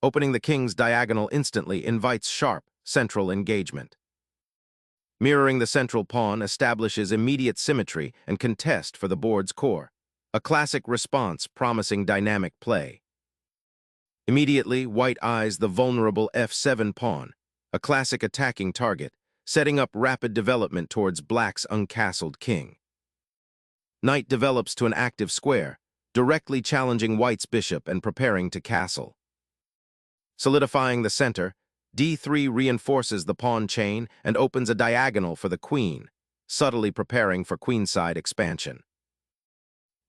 Opening the king's diagonal instantly invites sharp, central engagement. Mirroring the central pawn establishes immediate symmetry and contest for the board's core, a classic response promising dynamic play. Immediately, white eyes the vulnerable f7 pawn, a classic attacking target, setting up rapid development towards black's uncastled king. Knight develops to an active square, directly challenging white's bishop and preparing to castle. Solidifying the center, d3 reinforces the pawn chain and opens a diagonal for the queen, subtly preparing for queenside expansion.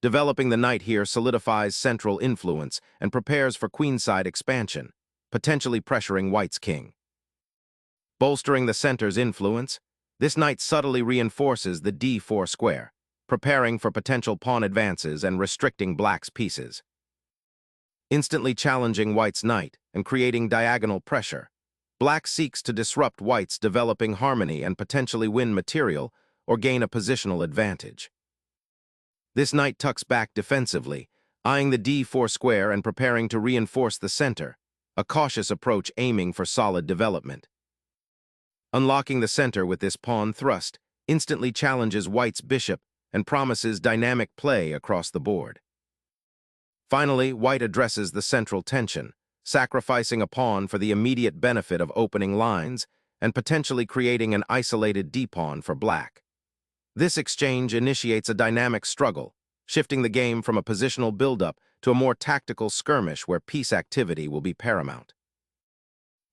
Developing the knight here solidifies central influence and prepares for queenside expansion, potentially pressuring white's king. Bolstering the center's influence, this knight subtly reinforces the d4 square, preparing for potential pawn advances and restricting black's pieces. Instantly challenging white's knight and creating diagonal pressure, black seeks to disrupt white's developing harmony and potentially win material or gain a positional advantage. This knight tucks back defensively, eyeing the d4 square and preparing to reinforce the center, a cautious approach aiming for solid development. Unlocking the center with this pawn thrust instantly challenges white's bishop and promises dynamic play across the board. Finally, white addresses the central tension, sacrificing a pawn for the immediate benefit of opening lines and potentially creating an isolated d-pawn for black. This exchange initiates a dynamic struggle, shifting the game from a positional buildup to a more tactical skirmish where piece activity will be paramount.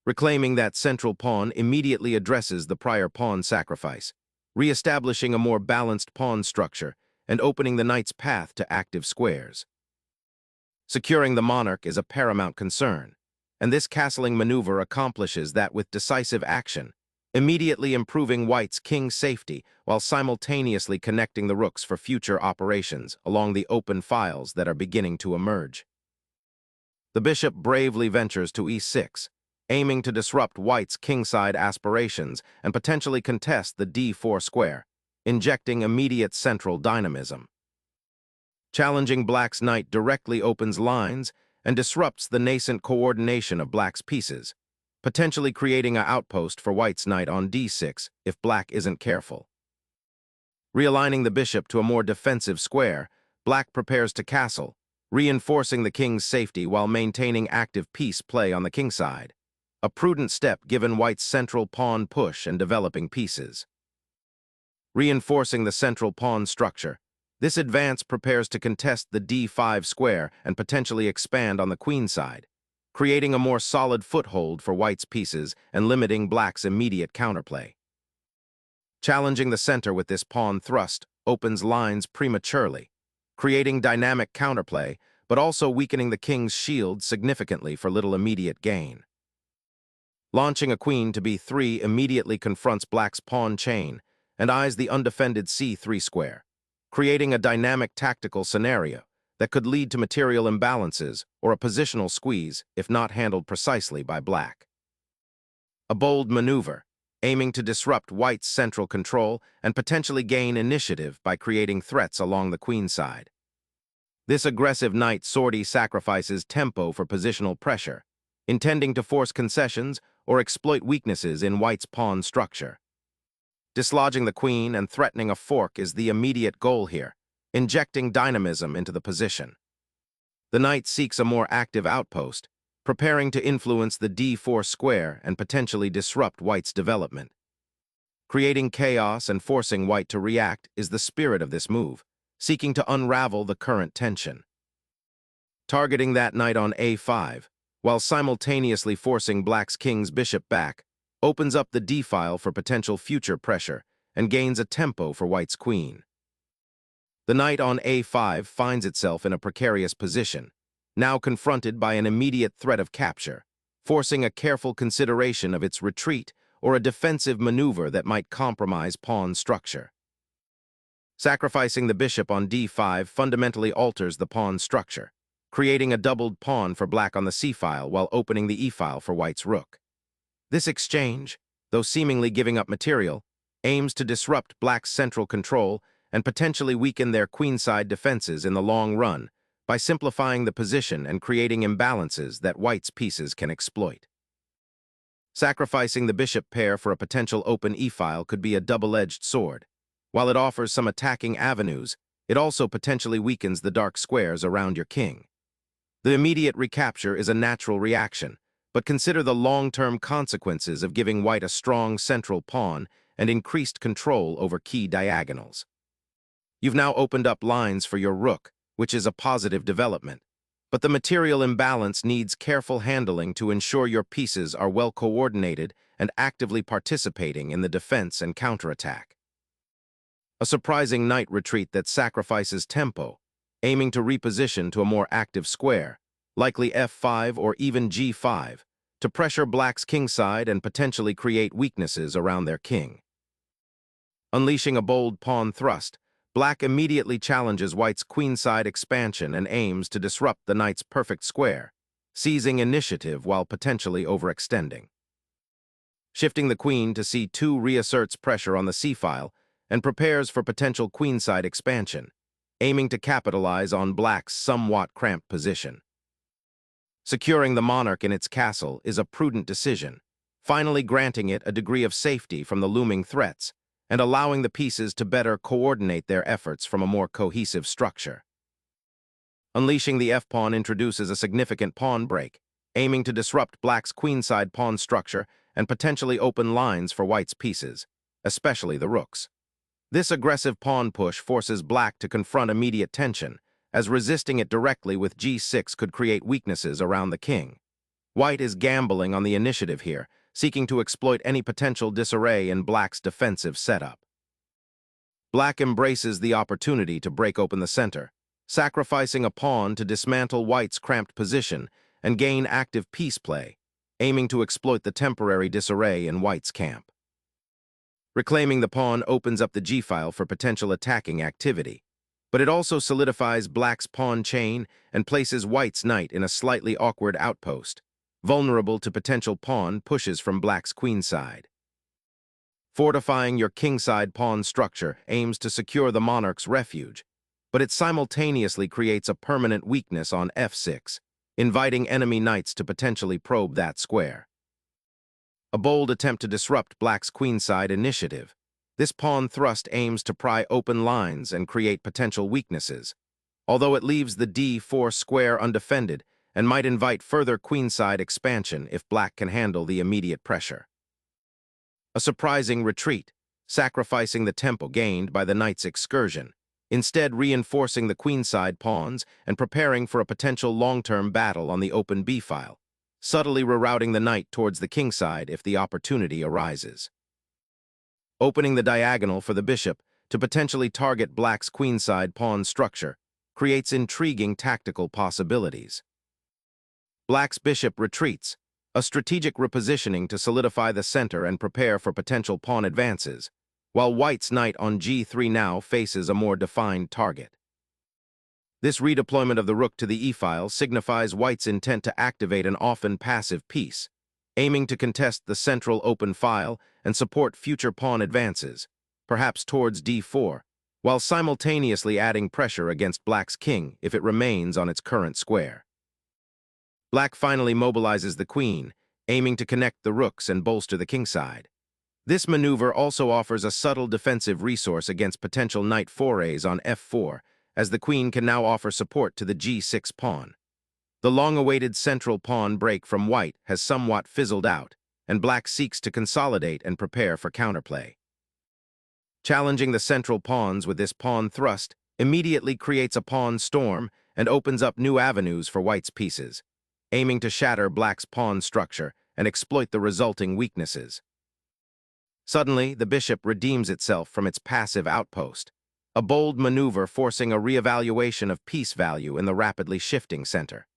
Reclaiming that central pawn immediately addresses the prior pawn sacrifice, re-establishing a more balanced pawn structure and opening the knight's path to active squares. Securing the monarch is a paramount concern, and this castling maneuver accomplishes that with decisive action, immediately improving white's king's safety while simultaneously connecting the rooks for future operations along the open files that are beginning to emerge. The bishop bravely ventures to e6, aiming to disrupt white's kingside aspirations and potentially contest the d4 square, injecting immediate central dynamism. Challenging black's knight directly opens lines and disrupts the nascent coordination of black's pieces, potentially creating an outpost for white's knight on d6 if black isn't careful. Realigning the bishop to a more defensive square, black prepares to castle, reinforcing the king's safety while maintaining active piece play on the kingside, a prudent step given white's central pawn push and developing pieces. Reinforcing the central pawn structure, this advance prepares to contest the d5 square and potentially expand on the queenside, creating a more solid foothold for white's pieces and limiting black's immediate counterplay. Challenging the center with this pawn thrust opens lines prematurely, creating dynamic counterplay, but also weakening the king's shield significantly for little immediate gain. Launching a queen to b3 immediately confronts black's pawn chain and eyes the undefended c3 square, creating a dynamic tactical scenario that could lead to material imbalances or a positional squeeze if not handled precisely by black. A bold maneuver, aiming to disrupt white's central control and potentially gain initiative by creating threats along the queenside. This aggressive knight sortie sacrifices tempo for positional pressure, intending to force concessions or exploit weaknesses in white's pawn structure. Dislodging the queen and threatening a fork is the immediate goal here, injecting dynamism into the position. The knight seeks a more active outpost, preparing to influence the d4 square and potentially disrupt white's development. Creating chaos and forcing white to react is the spirit of this move, seeking to unravel the current tension. Targeting that knight on a5, while simultaneously forcing black's king's bishop back, opens up the d-file for potential future pressure and gains a tempo for white's queen. The knight on a5 finds itself in a precarious position, now confronted by an immediate threat of capture, forcing a careful consideration of its retreat or a defensive maneuver that might compromise pawn structure. Sacrificing the bishop on d5 fundamentally alters the pawn structure, creating a doubled pawn for black on the c-file while opening the e-file for white's rook. This exchange, though seemingly giving up material, aims to disrupt black's central control and potentially weaken their queenside defenses in the long run by simplifying the position and creating imbalances that white's pieces can exploit. Sacrificing the bishop pair for a potential open e-file could be a double-edged sword. While it offers some attacking avenues, it also potentially weakens the dark squares around your king. The immediate recapture is a natural reaction, but consider the long-term consequences of giving white a strong central pawn and increased control over key diagonals. You've now opened up lines for your rook, which is a positive development, but the material imbalance needs careful handling to ensure your pieces are well coordinated and actively participating in the defense and counterattack. A surprising knight retreat that sacrifices tempo, aiming to reposition to a more active square, likely f5 or even g5, to pressure black's kingside and potentially create weaknesses around their king. Unleashing a bold pawn thrust, black immediately challenges white's queenside expansion and aims to disrupt the knight's perfect square, seizing initiative while potentially overextending. Shifting the queen to c2 reasserts pressure on the c-file and prepares for potential queenside expansion, aiming to capitalize on black's somewhat cramped position. Securing the monarch in its castle is a prudent decision, finally granting it a degree of safety from the looming threats and allowing the pieces to better coordinate their efforts from a more cohesive structure. Unleashing the f-pawn introduces a significant pawn break, aiming to disrupt black's queenside pawn structure and potentially open lines for white's pieces, especially the rooks. This aggressive pawn push forces black to confront immediate tension, as resisting it directly with g6 could create weaknesses around the king. White is gambling on the initiative here, seeking to exploit any potential disarray in black's defensive setup. Black embraces the opportunity to break open the center, sacrificing a pawn to dismantle white's cramped position and gain active piece play, aiming to exploit the temporary disarray in white's camp. Reclaiming the pawn opens up the g-file for potential attacking activity, but it also solidifies black's pawn chain and places white's knight in a slightly awkward outpost, vulnerable to potential pawn pushes from black's queenside. Fortifying your kingside pawn structure aims to secure the monarch's refuge, but it simultaneously creates a permanent weakness on f6, inviting enemy knights to potentially probe that square. A bold attempt to disrupt black's queenside initiative, this pawn thrust aims to pry open lines and create potential weaknesses, although it leaves the d4 square undefended and might invite further queenside expansion if black can handle the immediate pressure. A surprising retreat, sacrificing the tempo gained by the knight's excursion, instead reinforcing the queenside pawns and preparing for a potential long-term battle on the open b-file, subtly rerouting the knight towards the kingside if the opportunity arises. Opening the diagonal for the bishop to potentially target black's queenside pawn structure creates intriguing tactical possibilities. Black's bishop retreats, a strategic repositioning to solidify the center and prepare for potential pawn advances, while white's knight on g3 now faces a more defined target. This redeployment of the rook to the e-file signifies white's intent to activate an often passive piece, aiming to contest the central open file and support future pawn advances, perhaps towards d4, while simultaneously adding pressure against black's king if it remains on its current square. Black finally mobilizes the queen, aiming to connect the rooks and bolster the kingside. This maneuver also offers a subtle defensive resource against potential knight forays on f4, as the queen can now offer support to the g6 pawn. The long-awaited central pawn break from white has somewhat fizzled out, and black seeks to consolidate and prepare for counterplay. Challenging the central pawns with this pawn thrust immediately creates a pawn storm and opens up new avenues for white's pieces, aiming to shatter black's pawn structure and exploit the resulting weaknesses. Suddenly, the bishop redeems itself from its passive outpost, a bold maneuver forcing a reevaluation of piece value in the rapidly shifting center.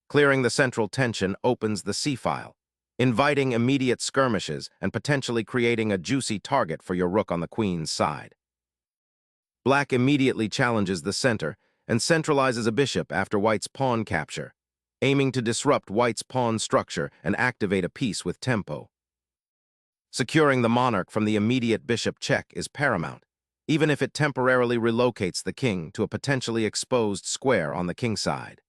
Clearing the central tension opens the c-file, inviting immediate skirmishes and potentially creating a juicy target for your rook on the queen's side. Black immediately challenges the center and centralizes a bishop after white's pawn capture, aiming to disrupt white's pawn structure and activate a piece with tempo. Securing the monarch from the immediate bishop check is paramount, even if it temporarily relocates the king to a potentially exposed square on the king side.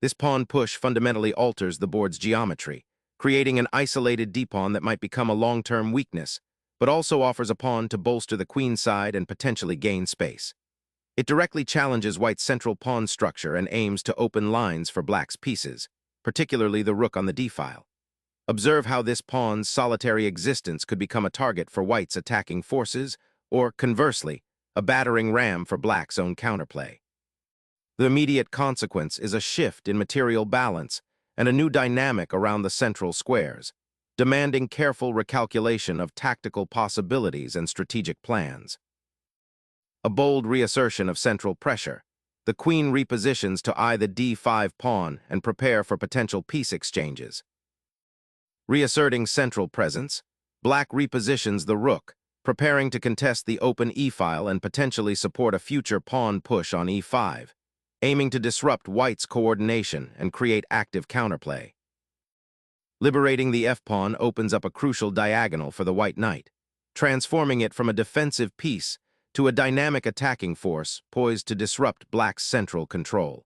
This pawn push fundamentally alters the board's geometry, creating an isolated d-pawn that might become a long-term weakness, but also offers a pawn to bolster the queen side and potentially gain space. It directly challenges white's central pawn structure and aims to open lines for black's pieces, particularly the rook on the d-file. Observe how this pawn's solitary existence could become a target for white's attacking forces, or, conversely, a battering ram for black's own counterplay. The immediate consequence is a shift in material balance and a new dynamic around the central squares, demanding careful recalculation of tactical possibilities and strategic plans. A bold reassertion of central pressure. The queen repositions to eye the d5 pawn and prepare for potential piece exchanges. Reasserting central presence, black repositions the rook, preparing to contest the open e-file and potentially support a future pawn push on e5, aiming to disrupt white's coordination and create active counterplay. Liberating the f-pawn opens up a crucial diagonal for the white knight, transforming it from a defensive piece to a dynamic attacking force poised to disrupt black's central control.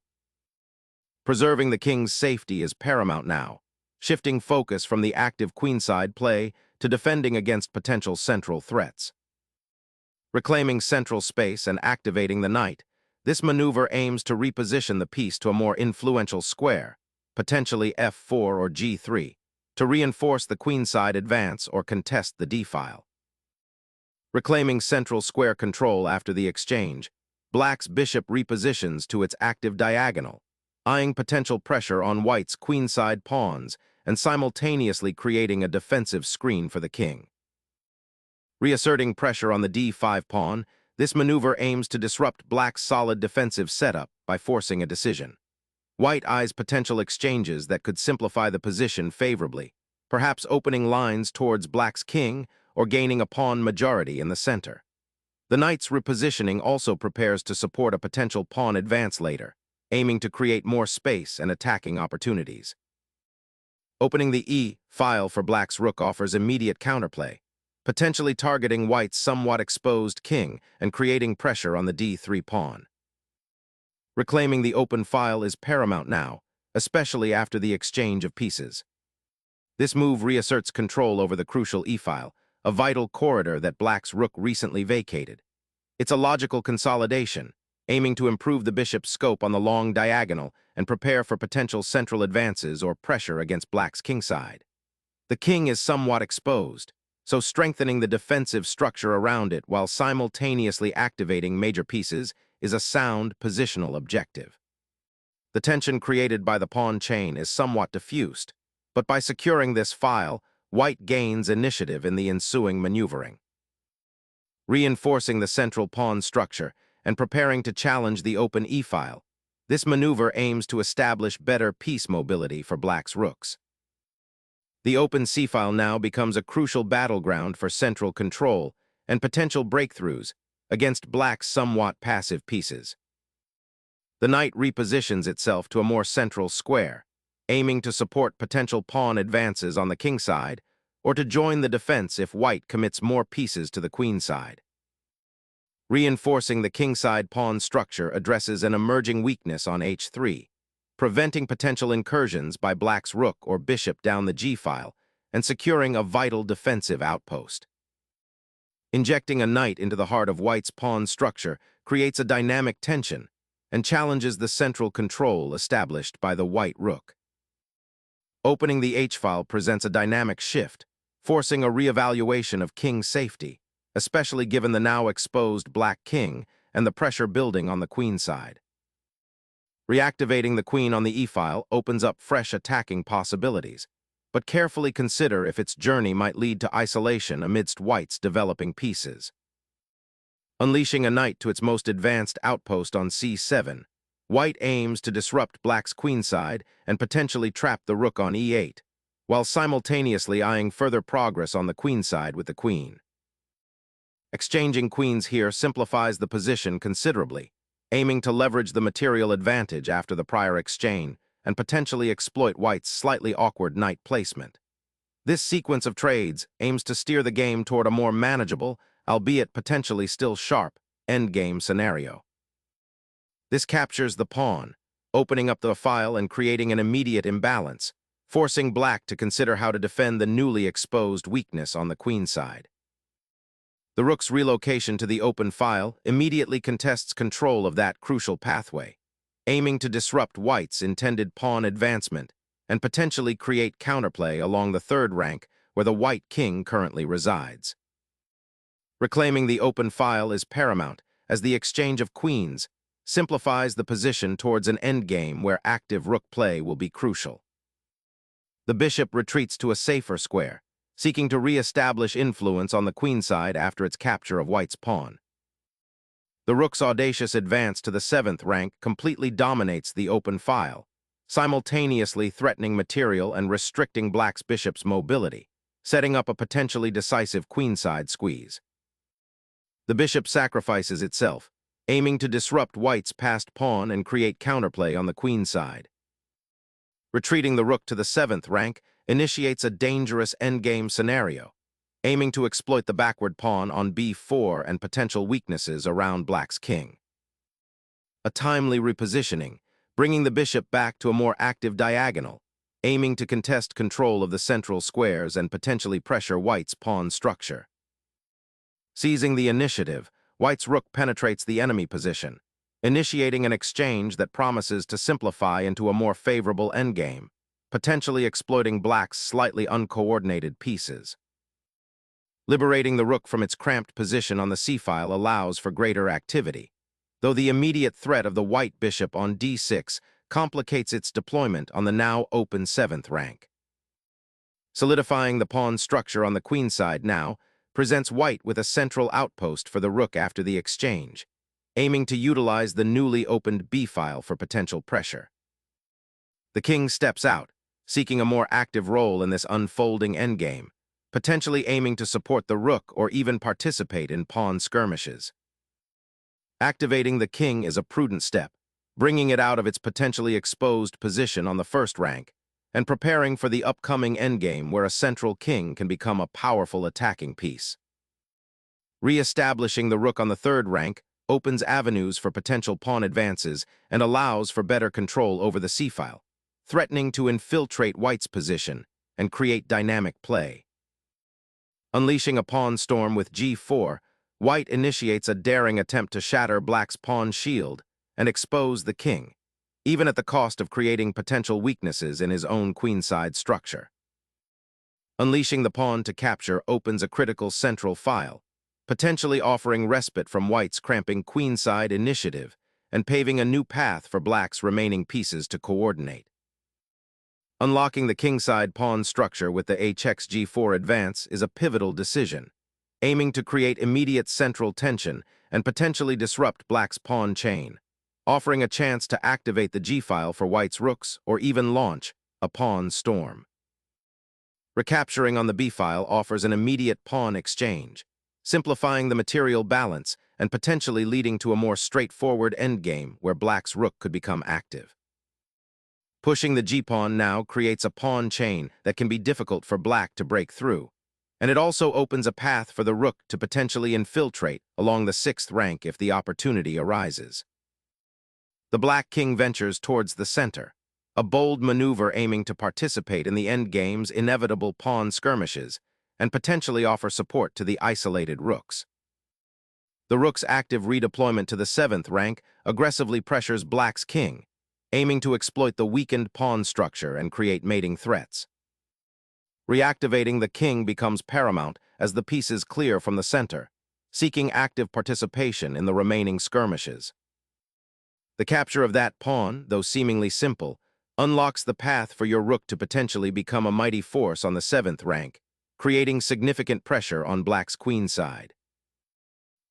Preserving the king's safety is paramount now, shifting focus from the active queenside play to defending against potential central threats. Reclaiming central space and activating the knight, this maneuver aims to reposition the piece to a more influential square, potentially f4 or g3, to reinforce the queenside advance or contest the d-file. Reclaiming central square control after the exchange, black's bishop repositions to its active diagonal, eyeing potential pressure on white's queenside pawns and simultaneously creating a defensive screen for the king. Reasserting pressure on the d5 pawn, this maneuver aims to disrupt black's solid defensive setup by forcing a decision. White eyes potential exchanges that could simplify the position favorably, perhaps opening lines towards black's king or gaining a pawn majority in the center. The knight's repositioning also prepares to support a potential pawn advance later, aiming to create more space and attacking opportunities. Opening the e-file for black's rook offers immediate counterplay, potentially targeting white's somewhat exposed king and creating pressure on the d3 pawn. Reclaiming the open file is paramount now, especially after the exchange of pieces. This move reasserts control over the crucial e-file, a vital corridor that black's rook recently vacated. It's a logical consolidation, aiming to improve the bishop's scope on the long diagonal and prepare for potential central advances or pressure against black's kingside. The king is somewhat exposed, so strengthening the defensive structure around it while simultaneously activating major pieces is a sound positional objective. The tension created by the pawn chain is somewhat diffused, but by securing this file, white gains initiative in the ensuing maneuvering. Reinforcing the central pawn structure and preparing to challenge the open e-file, this maneuver aims to establish better piece mobility for black's rooks. The open c-file now becomes a crucial battleground for central control and potential breakthroughs against black's somewhat passive pieces. The knight repositions itself to a more central square, aiming to support potential pawn advances on the king side or to join the defense if white commits more pieces to the queen side. Reinforcing the kingside pawn structure addresses an emerging weakness on h3, preventing potential incursions by black's rook or bishop down the g-file and securing a vital defensive outpost. Injecting a knight into the heart of white's pawn structure creates a dynamic tension and challenges the central control established by the white rook. Opening the h-file presents a dynamic shift, forcing a reevaluation of king safety, especially given the now exposed black king and the pressure building on the queen side. Reactivating the queen on the e-file opens up fresh attacking possibilities, but carefully consider if its journey might lead to isolation amidst white's developing pieces. Unleashing a knight to its most advanced outpost on c7, white aims to disrupt black's queenside and potentially trap the rook on e8, while simultaneously eyeing further progress on the queenside with the queen. Exchanging queens here simplifies the position considerably, aiming to leverage the material advantage after the prior exchange and potentially exploit white's slightly awkward knight placement. This sequence of trades aims to steer the game toward a more manageable, albeit potentially still sharp, endgame scenario. This captures the pawn, opening up the file and creating an immediate imbalance, forcing black to consider how to defend the newly exposed weakness on the queen side. The rook's relocation to the open file immediately contests control of that crucial pathway, aiming to disrupt white's intended pawn advancement and potentially create counterplay along the third rank where the white king currently resides. Reclaiming the open file is paramount, as the exchange of queens simplifies the position towards an endgame where active rook play will be crucial. The bishop retreats to a safer square, seeking to re-establish influence on the queen side after its capture of white's pawn. The rook's audacious advance to the 7th rank completely dominates the open file, simultaneously threatening material and restricting black's bishop's mobility, setting up a potentially decisive queenside squeeze. The bishop sacrifices itself, aiming to disrupt white's passed pawn and create counterplay on the queen side. Retreating the rook to the 7th rank initiates a dangerous endgame scenario, aiming to exploit the backward pawn on b4 and potential weaknesses around black's king. A timely repositioning, bringing the bishop back to a more active diagonal, aiming to contest control of the central squares and potentially pressure white's pawn structure. Seizing the initiative, white's rook penetrates the enemy position, initiating an exchange that promises to simplify into a more favorable endgame, potentially exploiting black's slightly uncoordinated pieces. Liberating the rook from its cramped position on the c-file allows for greater activity, though the immediate threat of the white bishop on d6 complicates its deployment on the now open 7th rank. Solidifying the pawn structure on the queen side now presents white with a central outpost for the rook after the exchange, aiming to utilize the newly opened b-file for potential pressure. The king steps out, seeking a more active role in this unfolding endgame, potentially aiming to support the rook or even participate in pawn skirmishes. Activating the king is a prudent step, bringing it out of its potentially exposed position on the 1st rank, and preparing for the upcoming endgame where a central king can become a powerful attacking piece. Re-establishing the rook on the 3rd rank opens avenues for potential pawn advances and allows for better control over the c-file, threatening to infiltrate white's position and create dynamic play. Unleashing a pawn storm with g4, white initiates a daring attempt to shatter black's pawn shield and expose the king, even at the cost of creating potential weaknesses in his own queenside structure. Unleashing the pawn to capture opens a critical central file, potentially offering respite from white's cramping queenside initiative and paving a new path for black's remaining pieces to coordinate. Unlocking the kingside pawn structure with the hx-g4 advance is a pivotal decision, aiming to create immediate central tension and potentially disrupt black's pawn chain, offering a chance to activate the g-file for white's rooks or even launch a pawn storm. Recapturing on the b-file offers an immediate pawn exchange, simplifying the material balance and potentially leading to a more straightforward endgame where black's rook could become active. Pushing the g-pawn now creates a pawn chain that can be difficult for black to break through, and it also opens a path for the rook to potentially infiltrate along the 6th rank if the opportunity arises. The black king ventures towards the center, a bold maneuver aiming to participate in the endgame's inevitable pawn skirmishes and potentially offer support to the isolated rooks. The rook's active redeployment to the 7th rank aggressively pressures black's king, aiming to exploit the weakened pawn structure and create mating threats. Reactivating the king becomes paramount as the pieces clear from the center, seeking active participation in the remaining skirmishes. The capture of that pawn, though seemingly simple, unlocks the path for your rook to potentially become a mighty force on the 7th rank, creating significant pressure on black's queen side.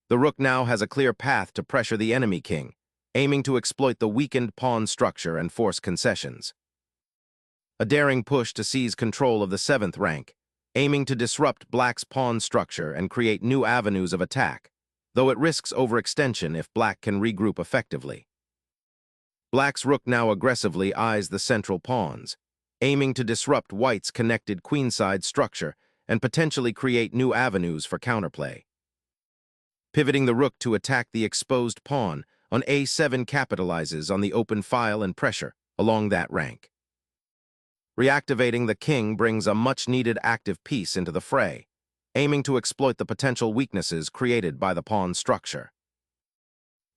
The rook now has a clear path to pressure the enemy king, aiming to exploit the weakened pawn structure and force concessions. A daring push to seize control of the 7th rank, aiming to disrupt black's pawn structure and create new avenues of attack, though it risks overextension if black can regroup effectively. Black's rook now aggressively eyes the central pawns, aiming to disrupt white's connected queenside structure and potentially create new avenues for counterplay. Pivoting the rook to attack the exposed pawn on a7 capitalizes on the open file and pressure along that rank. Reactivating the king brings a much-needed active piece into the fray, aiming to exploit the potential weaknesses created by the pawn structure.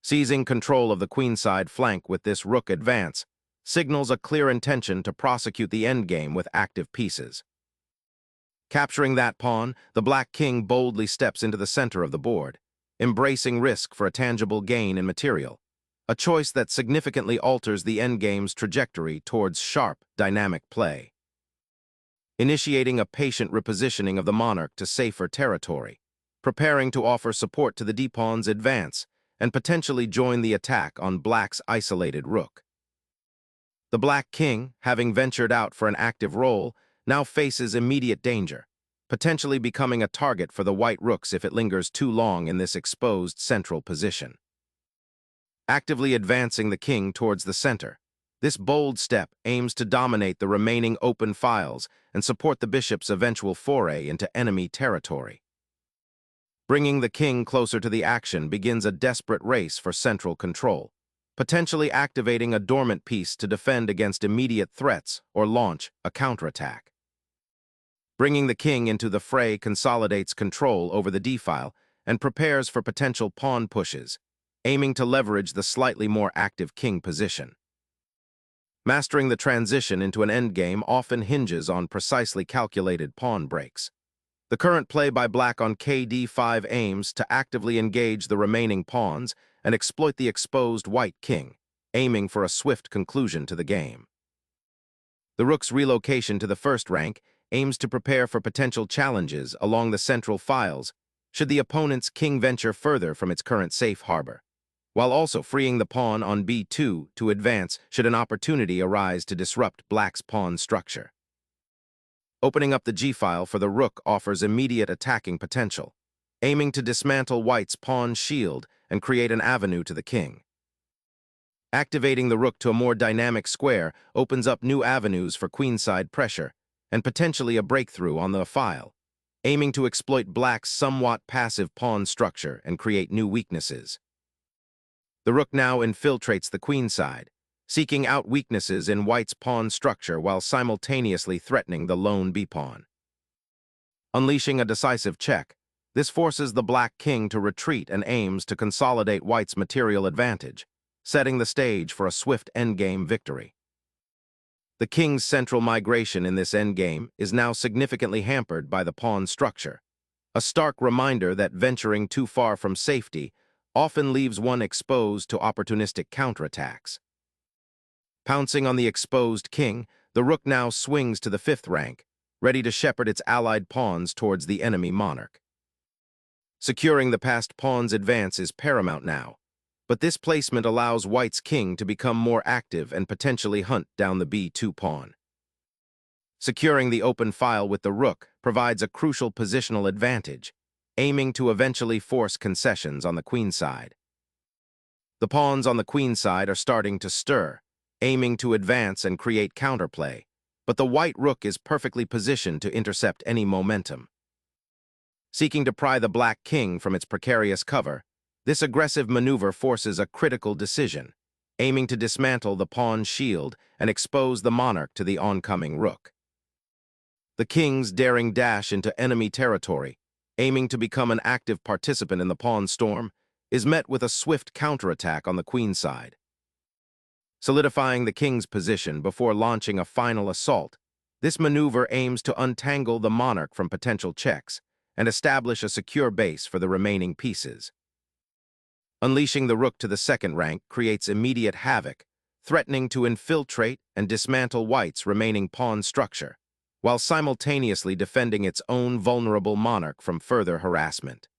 Seizing control of the queenside flank with this rook advance signals a clear intention to prosecute the endgame with active pieces. Capturing that pawn, the black king boldly steps into the center of the board, embracing risk for a tangible gain in material, a choice that significantly alters the endgame's trajectory towards sharp, dynamic play. Initiating a patient repositioning of the monarch to safer territory, preparing to offer support to the d-pawn's advance, and potentially join the attack on black's isolated rook. The black king, having ventured out for an active role, now faces immediate danger, potentially becoming a target for the white rooks if it lingers too long in this exposed central position. Actively advancing the king towards the center, this bold step aims to dominate the remaining open files and support the bishop's eventual foray into enemy territory. Bringing the king closer to the action begins a desperate race for central control, potentially activating a dormant piece to defend against immediate threats or launch a counterattack. Bringing the king into the fray consolidates control over the d-file and prepares for potential pawn pushes, aiming to leverage the slightly more active king position. Mastering the transition into an endgame often hinges on precisely calculated pawn breaks. The current play by black on kd5 aims to actively engage the remaining pawns and exploit the exposed white king, aiming for a swift conclusion to the game. The rook's relocation to the first rank aims to prepare for potential challenges along the central files should the opponent's king venture further from its current safe harbor, while also freeing the pawn on b2 to advance should an opportunity arise to disrupt black's pawn structure. Opening up the g-file for the rook offers immediate attacking potential, aiming to dismantle white's pawn shield and create an avenue to the king. Activating the rook to a more dynamic square opens up new avenues for queenside pressure and potentially a breakthrough on the file, aiming to exploit black's somewhat passive pawn structure and create new weaknesses. The rook now infiltrates the queenside, seeking out weaknesses in white's pawn structure while simultaneously threatening the lone b-pawn. Unleashing a decisive check, this forces the black king to retreat and aims to consolidate white's material advantage, setting the stage for a swift endgame victory. The king's central migration in this endgame is now significantly hampered by the pawn structure, a stark reminder that venturing too far from safety often leaves one exposed to opportunistic counterattacks. Pouncing on the exposed king, the rook now swings to the fifth rank, ready to shepherd its allied pawns towards the enemy monarch. Securing the passed pawn's advance is paramount now, but this placement allows white's king to become more active and potentially hunt down the b2 pawn. Securing the open file with the rook provides a crucial positional advantage, aiming to eventually force concessions on the queenside. The pawns on the queenside are starting to stir, aiming to advance and create counterplay, but the white rook is perfectly positioned to intercept any momentum. Seeking to pry the black king from its precarious cover, this aggressive maneuver forces a critical decision, aiming to dismantle the pawn's shield and expose the monarch to the oncoming rook. The king's daring dash into enemy territory, aiming to become an active participant in the pawn storm, is met with a swift counterattack on the queenside. Solidifying the king's position before launching a final assault, this maneuver aims to untangle the monarch from potential checks and establish a secure base for the remaining pieces. Unleashing the rook to the second rank creates immediate havoc, threatening to infiltrate and dismantle white's remaining pawn structure, while simultaneously defending its own vulnerable monarch from further harassment.